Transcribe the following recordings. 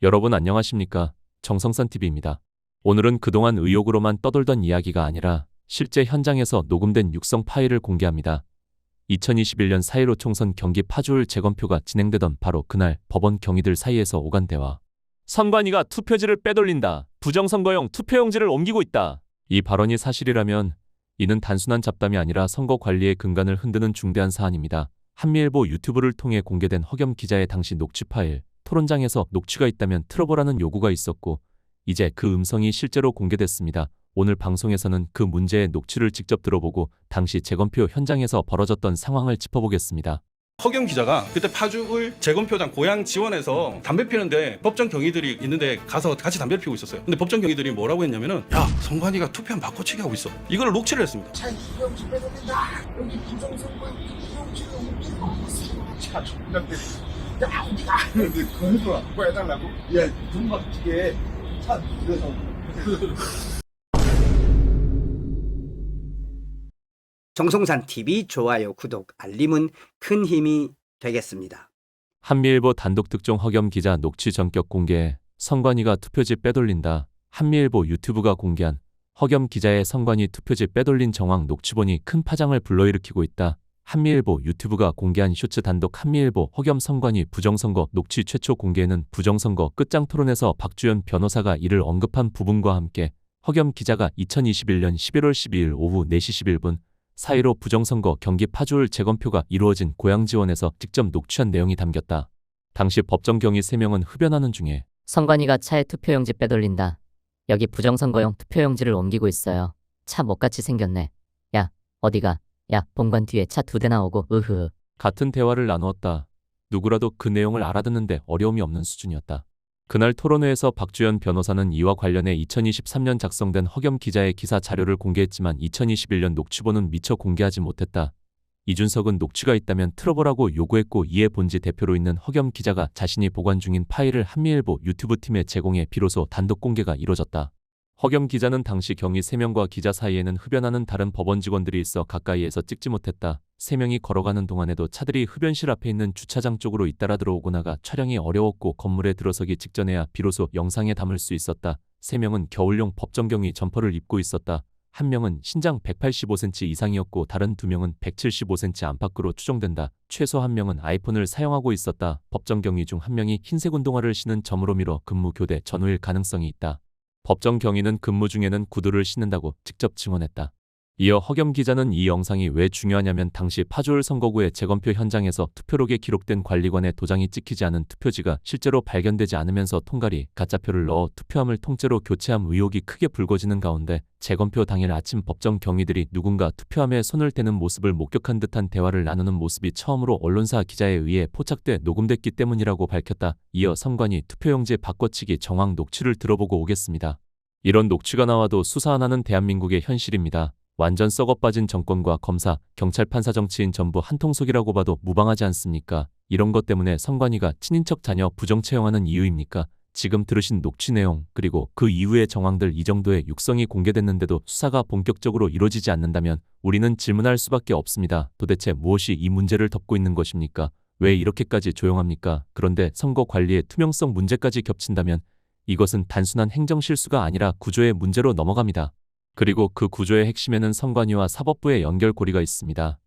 여러분 안녕하십니까? 정성산TV입니다. 오늘은 그동안 의혹으로만 떠돌던 이야기가 아니라 실제 현장에서 녹음된 육성 파일을 공개합니다. 2021년 4.15 총선 경기 파주울 재검표가 진행되던 바로 그날 법원 경위들 사이에서 오간 대화. 선관위가 투표지를 빼돌린다. 부정선거용 투표용지를 옮기고 있다. 이 발언이 사실이라면 이는 단순한 잡담이 아니라 선거 관리의 근간을 흔드는 중대한 사안입니다. 한미일보 유튜브를 통해 공개된 허겸 기자의 당시 녹취 파일. 토론장에서 녹취가 있다면 틀어보라는 요구가 있었고 이제 그 음성이 실제로 공개됐습니다. 오늘 방송에서는 그 문제의 녹취를 직접 들어보고 당시 재검표 현장에서 벌어졌던 상황을 짚어보겠습니다. 허겸 기자가 그때 파주울 재검표장 고향 지원에서 담배 피는데 법정 경위들이 있는데 가서 같이 담배를 피우고 있었어요. 근데 법정 경위들이 뭐라고 했냐면은 야 선관위가 투표함 바꿔치기 하고 있어. 이걸 녹취를 했습니다. 자, 이병지 빼돌린다. 여기 부정선거 이병지를 옮기고 있어. 자, 존나 빼. 야, 우리가 하는데 그거 해줘라. 그거 해달라고? 야, 돈 막지게 차 늘려서. 정성산TV 좋아요, 구독, 알림은 큰 힘이 되겠습니다. 한미일보 단독 특종 허겸 기자 녹취 전격 공개. 선관위가 투표지 빼돌린다. 한미일보 유튜브가 공개한 허겸 기자의 선관위 투표지 빼돌린 정황 녹취본이 큰 파장을 불러일으키고 있다. 한미일보 유튜브가 공개한 쇼츠 단독 한미일보 허겸 선관위 부정선거 녹취 최초 공개에는 부정선거 끝장 토론에서 박주연 변호사가 이를 언급한 부분과 함께 허겸 기자가 2021년 11월 12일 오후 4시 11분 4.15 부정선거 경기 파주울 재검표가 이루어진 고향 지원에서 직접 녹취한 내용이 담겼다. 당시 법정 경위 3명은 흡연하는 중에 선관위가 차에 투표용지 빼돌린다. 여기 부정선거용 투표용지를 옮기고 있어요. 차 못같이 생겼네. 야, 어디가? 야, 본관 뒤에 차 2대 나오고 으흐. 같은 대화를 나누었다. 누구라도 그 내용을 알아듣는데 어려움이 없는 수준이었다. 그날 토론회에서 박주연 변호사는 이와 관련해 2023년 작성된 허겸 기자의 기사 자료를 공개했지만 2021년 녹취본은 미처 공개하지 못했다. 이준석은 녹취가 있다면 틀어보라고 요구했고 이에 본지 대표로 있는 허겸 기자가 자신이 보관 중인 파일을 한미일보 유튜브 팀에 제공해 비로소 단독 공개가 이뤄졌다. 허겸 기자는 당시 경위 3명과 기자 사이에는 흡연하는 다른 법원 직원들이 있어 가까이에서 찍지 못했다. 3명이 걸어가는 동안에도 차들이 흡연실 앞에 있는 주차장 쪽으로 잇따라 들어오고 나가 촬영이 어려웠고 건물에 들어서기 직전에야 비로소 영상에 담을 수 있었다. 3명은 겨울용 법정경위 점퍼를 입고 있었다. 1명은 신장 185cm 이상이었고 다른 2명은 175cm 안팎으로 추정된다. 최소 1명은 아이폰을 사용하고 있었다. 법정경위 중 1명이 흰색 운동화를 신은 점으로 미뤄 근무 교대 전후일 가능성이 있다. 법정 경위는 근무 중에는 구두를 신는다고 직접 증언했다. 이어 허겸 기자는 이 영상이 왜 중요하냐면 당시 파주울 선거구의 재검표 현장에서 투표록에 기록된 관리관의 도장이 찍히지 않은 투표지가 실제로 발견되지 않으면서 통갈이 가짜표를 넣어 투표함을 통째로 교체함 의혹이 크게 불거지는 가운데 재검표 당일 아침 법정 경위들이 누군가 투표함에 손을 대는 모습을 목격한 듯한 대화를 나누는 모습이 처음으로 언론사 기자에 의해 포착돼 녹음됐기 때문이라고 밝혔다. 이어 선관위 투표용지 바꿔치기 정황 녹취를 들어보고 오겠습니다. 이런 녹취가 나와도 수사 안 하는 대한민국의 현실입니다. 완전 썩어빠진 정권과 검사, 경찰, 판사, 정치인 전부 한통속이라고 봐도 무방하지 않습니까? 이런 것 때문에 선관위가 친인척 자녀 부정 채용하는 이유입니까? 지금 들으신 녹취 내용 그리고 그 이후의 정황들 이 정도의 육성이 공개됐는데도 수사가 본격적으로 이루어지지 않는다면 우리는 질문할 수밖에 없습니다. 도대체 무엇이 이 문제를 덮고 있는 것입니까? 왜 이렇게까지 조용합니까? 그런데 선거 관리의 투명성 문제까지 겹친다면 이것은 단순한 행정실수가 아니라 구조의 문제로 넘어갑니다. 그리고 그 구조의 핵심에는 선관위와 사법부의 연결고리가 있습니다.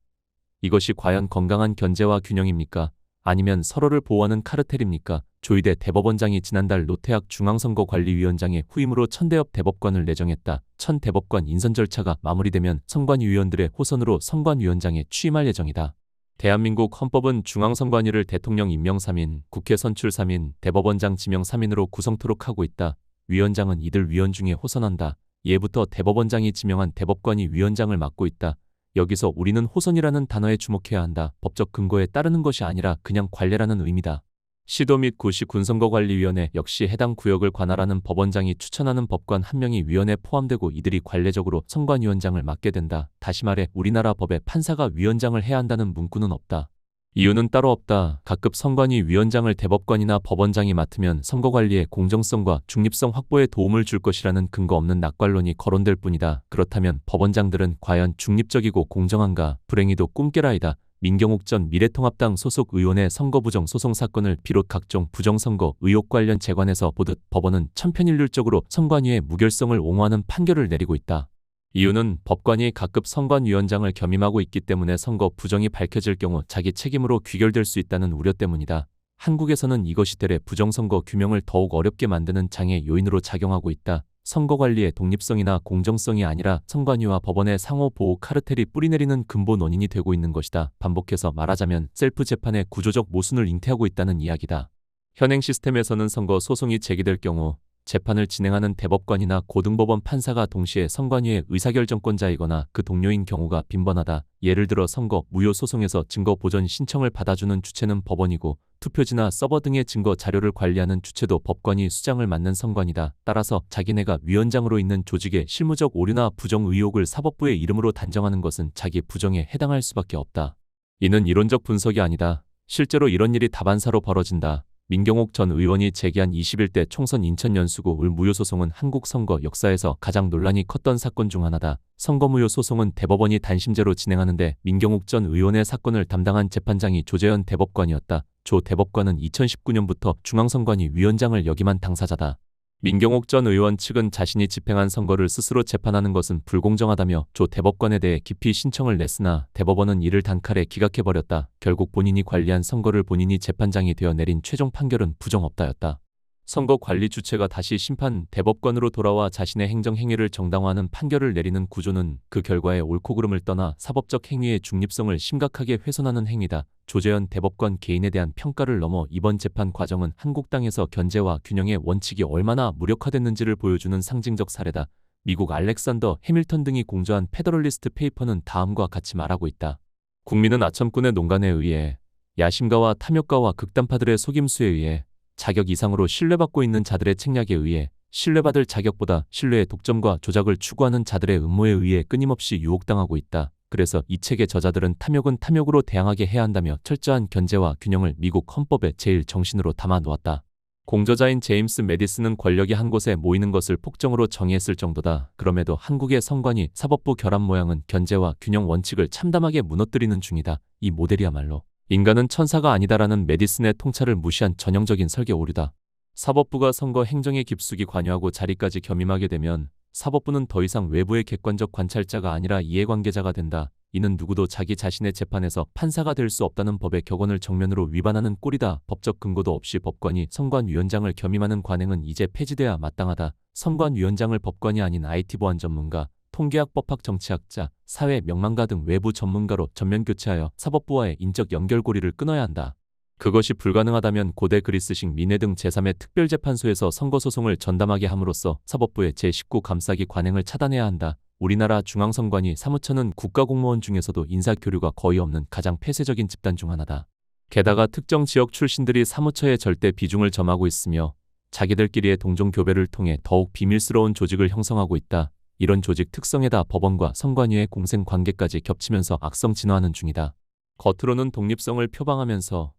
이것이 과연 건강한 견제와 균형입니까? 아니면 서로를 보호하는 카르텔입니까? 조희대 대법원장이 지난달 노태학 중앙선거관리위원장의 후임으로 천대엽 대법관을 내정했다. 천 대법관 인선 절차가 마무리되면 선관위 위원들의 호선으로 선관위원장에 취임할 예정이다. 대한민국 헌법은 중앙선관위를 대통령 임명 3인, 국회 선출 3인, 대법원장 지명 3인으로 구성토록 하고 있다. 위원장은 이들 위원 중에 호선한다. 예부터 대법원장이 지명한 대법관이 위원장을 맡고 있다. 여기서 우리는 호선이라는 단어에 주목해야 한다. 법적 근거에 따르는 것이 아니라 그냥 관례라는 의미다. 시도 및 구시 군선거관리위원회 역시 해당 구역을 관할하는 법원장이 추천하는 법관 1명이 위원회에 포함되고 이들이 관례적으로 선관위원장을 맡게 된다. 다시 말해 우리나라 법에 판사가 위원장을 해야 한다는 문구는 없다. 이유는 따로 없다. 각급 선관위 위원장을 대법관이나 법원장이 맡으면 선거관리의 공정성과 중립성 확보에 도움을 줄 것이라는 근거 없는 낙관론이 거론될 뿐이다. 그렇다면 법원장들은 과연 중립적이고 공정한가? 불행히도 꿈깨라이다. 민경욱 전 미래통합당 소속 의원의 선거 부정 소송 사건을 비롯 각종 부정선거 의혹 관련 재관에서 보듯 법원은 천편일률적으로 선관위의 무결성을 옹호하는 판결을 내리고 있다. 이유는 법관이 각급 선관위원장을 겸임하고 있기 때문에 선거 부정이 밝혀질 경우 자기 책임으로 귀결될 수 있다는 우려 때문이다. 한국에서는 이것이 대래 부정선거 규명을 더욱 어렵게 만드는 장애 요인으로 작용하고 있다. 선거관리의 독립성이나 공정성이 아니라 선관위와 법원의 상호 보호 카르텔이 뿌리내리는 근본 원인이 되고 있는 것이다. 반복해서 말하자면 셀프 재판의 구조적 모순을 잉태하고 있다는 이야기다. 현행 시스템에서는 선거 소송이 제기될 경우 재판을 진행하는 대법관이나 고등법원 판사가 동시에 선관위의 의사결정권자이거나 그 동료인 경우가 빈번하다. 예를 들어 선거 무효 소송에서 증거 보전 신청을 받아주는 주체는 법원이고 투표지나 서버 등의 증거 자료를 관리하는 주체도 법관이 수장을 맡는 선관이다. 따라서 자기네가 위원장으로 있는 조직의 실무적 오류나 부정 의혹을 사법부의 이름으로 단정하는 것은 자기 부정에 해당할 수밖에 없다. 이는 이론적 분석이 아니다. 실제로 이런 일이 다반사로 벌어진다. 민경욱 전 의원이 제기한 21대 총선 인천 연수구 을 무효 소송은 한국 선거 역사에서 가장 논란이 컸던 사건 중 하나다. 선거 무효 소송은 대법원이 단심제로 진행하는데 민경욱 전 의원의 사건을 담당한 재판장이 조재현 대법관이었다. 조 대법관은 2019년부터 중앙선관위 위원장을 역임한 당사자다. 민경욱 전 의원 측은 자신이 집행한 선거를 스스로 재판하는 것은 불공정하다며 조 대법관에 대해 기피 신청을 냈으나 대법원은 이를 단칼에 기각해버렸다. 결국 본인이 관리한 선거를 본인이 재판장이 되어 내린 최종 판결은 부정없다였다. 선거 관리 주체가 다시 심판 대법관으로 돌아와 자신의 행정 행위를 정당화하는 판결을 내리는 구조는 그 결과의 옳고 그름을 떠나 사법적 행위의 중립성을 심각하게 훼손하는 행위다. 조재현 대법관 개인에 대한 평가를 넘어 이번 재판 과정은 한국 땅에서 견제와 균형의 원칙이 얼마나 무력화됐는지를 보여주는 상징적 사례다. 미국 알렉산더 해밀턴 등이 공저한 페더럴리스트 페이퍼는 다음과 같이 말하고 있다. 국민은 아첨꾼의 농간에 의해 야심가와 탐욕가와 극단파들의 속임수에 의해 자격 이상으로 신뢰받고 있는 자들의 책략에 의해 신뢰받을 자격보다 신뢰의 독점과 조작을 추구하는 자들의 음모에 의해 끊임없이 유혹당하고 있다. 그래서 이 책의 저자들은 탐욕은 탐욕으로 대항하게 해야 한다며 철저한 견제와 균형을 미국 헌법의 제일 정신으로 담아 놓았다. 공저자인 제임스 메디슨은 권력이 한 곳에 모이는 것을 폭정으로 정의했을 정도다. 그럼에도 한국의 선관위, 사법부 결합 모양은 견제와 균형 원칙을 참담하게 무너뜨리는 중이다. 이 모델이야말로 인간은 천사가 아니다라는 메디슨의 통찰을 무시한 전형적인 설계 오류다. 사법부가 선거 행정에 깊숙이 관여하고 자리까지 겸임하게 되면 사법부는 더 이상 외부의 객관적 관찰자가 아니라 이해관계자가 된다. 이는 누구도 자기 자신의 재판에서 판사가 될 수 없다는 법의 격언을 정면으로 위반하는 꼴이다. 법적 근거도 없이 법관이 선관위원장을 겸임하는 관행은 이제 폐지돼야 마땅하다. 선관위원장을 법관이 아닌 IT 보안 전문가, 통계학 법학 정치학자, 사회 명망가 등 외부 전문가로 전면 교체하여 사법부와의 인적 연결고리를 끊어야 한다. 그것이 불가능하다면 고대 그리스식 민회 등 제3의 특별재판소에서 선거소송을 전담하게 함으로써 사법부의 제19 감싸기 관행을 차단해야 한다. 우리나라 중앙선관위 사무처는 국가공무원 중에서도 인사교류가 거의 없는 가장 폐쇄적인 집단 중 하나다. 게다가 특정 지역 출신들이 사무처에 절대 비중을 점하고 있으며 자기들끼리의 동종교배를 통해 더욱 비밀스러운 조직을 형성하고 있다. 이런 조직 특성에다 법원과 선관위의 공생관계까지 겹치면서 악성 진화하는 중이다. 겉으로는 독립성을 표방하면서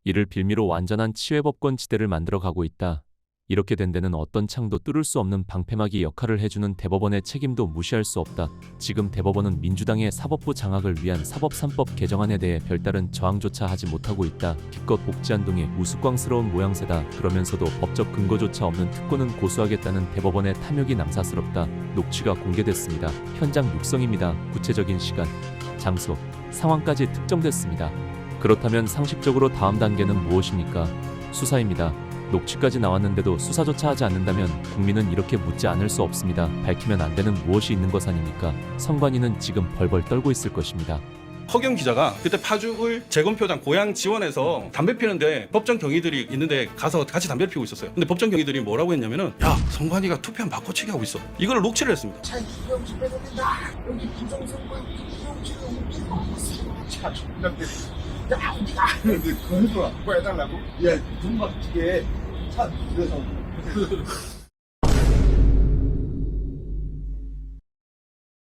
이를 빌미로 완전한 치외법권 지대를 만들어가고 있다. 이렇게 된 데는 어떤 창도 뚫을 수 없는 방패막이 역할을 해주는 대법원의 책임도 무시할 수 없다. 지금 대법원은 민주당의 사법부 장악을 위한 사법 3법 개정안에 대해 별다른 저항조차 하지 못하고 있다. 기껏 복지안동의 우스꽝스러운 모양새다. 그러면서도 법적 근거조차 없는 특권은 고수하겠다는 대법원의 탐욕이 남사스럽다. 녹취가 공개됐습니다. 현장 육성입니다. 구체적인 시간, 장소, 상황까지 특정됐습니다. 그렇다면 상식적으로 다음 단계는 무엇입니까? 수사입니다. 녹취까지 나왔는데도 수사조차 하지 않는다면 국민은 이렇게 묻지 않을 수 없습니다. 밝히면 안 되는 무엇이 있는 것 아닙니까? 선관위는 지금 벌벌 떨고 있을 것입니다. 허경 기자가 그때 파죽을 재검표장 고향 지원해서 담배 피는데 법정 경위들이 있는데 가서 같이 담배를 피우고 있었어요. 근데 법정 경위들이 뭐라고 했냐면은 야 성관이가 투표한 바꿔치기 하고 있어. 이걸 녹취를 했습니다. 차 투표용지 빼돌린다. 여기 부정선거 투표용지를 옮기고 차 존나 빼. 야 어디가? 그거 해줘라. 그거 해달라고? 야 돈 막지게 차 그래서